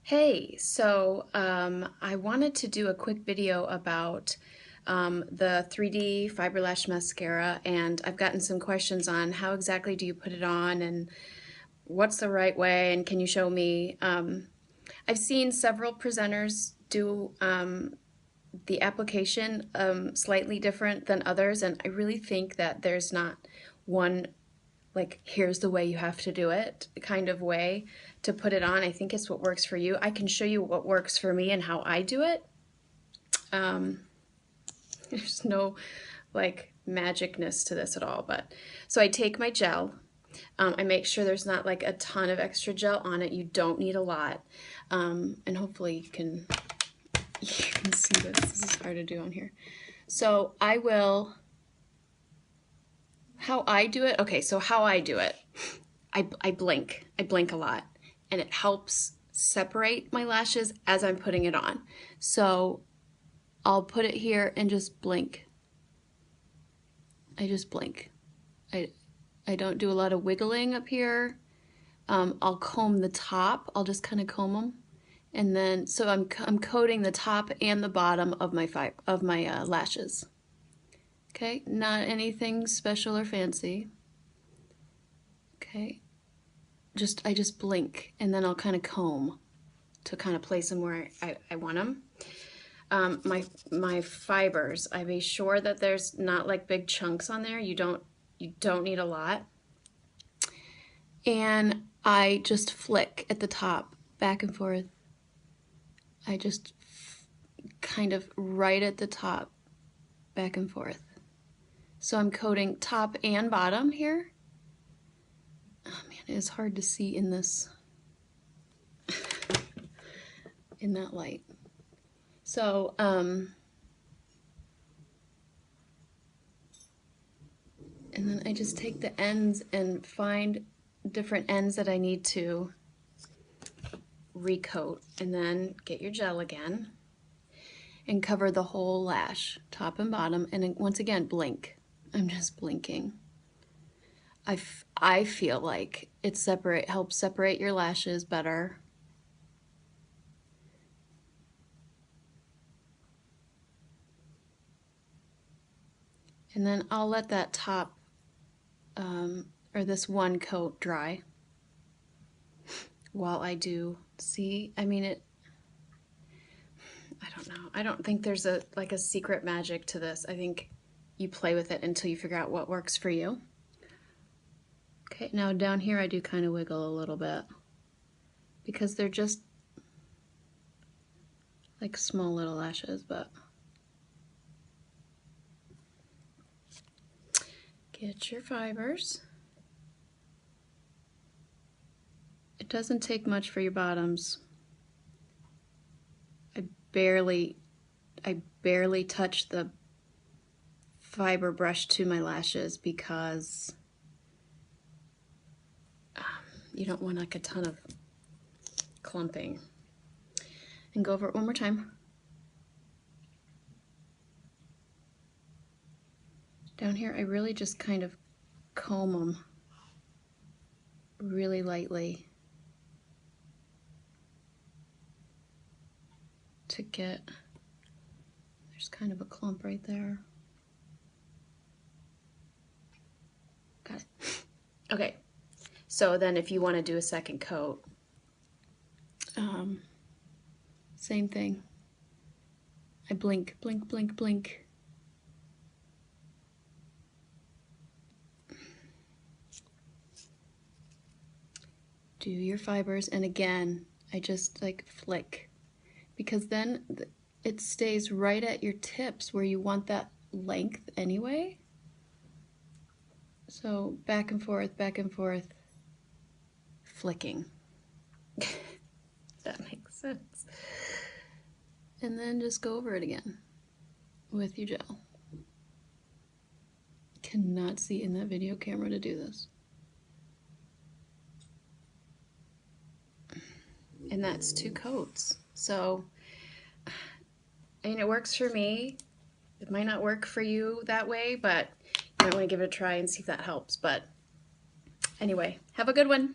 Hey, I wanted to do a quick video about the 3D fiberlash mascara, and I've gotten some questions on how exactly do you put it on and what's the right way, and can you show me? I've seen several presenters do the application slightly different than others, and I really think that there's not one like here's the way you have to do it kind of way to put it on. I think it's what works for you. I can show you what works for me and how I do it. There's no like magicness to this at all, but so I take my gel. I make sure there's not like a ton of extra gel on it. You don't need a lot, and hopefully you can see this. This is hard to do on here. So I will. How I do it? Okay, so how I do it. I blink. I blink a lot, and it helps separate my lashes as I'm putting it on. So I'll put it here and just blink. I just blink. I don't do a lot of wiggling up here. I'll comb the top. I'll just kind of comb them, and then so I'm coating the top and the bottom of my lashes. Okay, not anything special or fancy. Okay, I just blink, and then I'll kind of comb to kind of place them where I want them. My fibers, I make sure that there's not like big chunks on there. You don't need a lot. And I just flick at the top, back and forth. I just kind of right at the top, back and forth. So I'm coating top and bottom here. Oh man, it is hard to see in this, in that light. So, and then I just take the ends and find different ends that I need to recoat, and then get your gel again and cover the whole lash, top and bottom, and then once again, blink. I'm just blinking. I feel like it helps separate your lashes better. And then I'll let that top, or this one coat dry while I do, see, I mean I don't know. I don't think there's a secret magic to this. I think you play with it until you figure out what works for you. Okay, now down here I do kind of wiggle a little bit because they're just like small little lashes, but get your fibers. It doesn't take much for your bottoms. I barely touch the fiber brush to my lashes because you don't want like a ton of clumping. And go over it one more time. Down here I really just kind of comb them really lightly to get, there's kind of a clump right there. Got it. Okay, so then if you want to do a second coat, same thing. I blink, blink, blink, blink. Do your fibers, and again, I just like flick, because then it stays right at your tips where you want that length anyway. So back and forth, flicking. That makes sense. And then just go over it again with your gel. Cannot see in that video camera to do this. And that's 2 coats. So, I mean, it works for me. It might not work for you that way, but you might want to give it a try and see if that helps. But anyway, have a good one.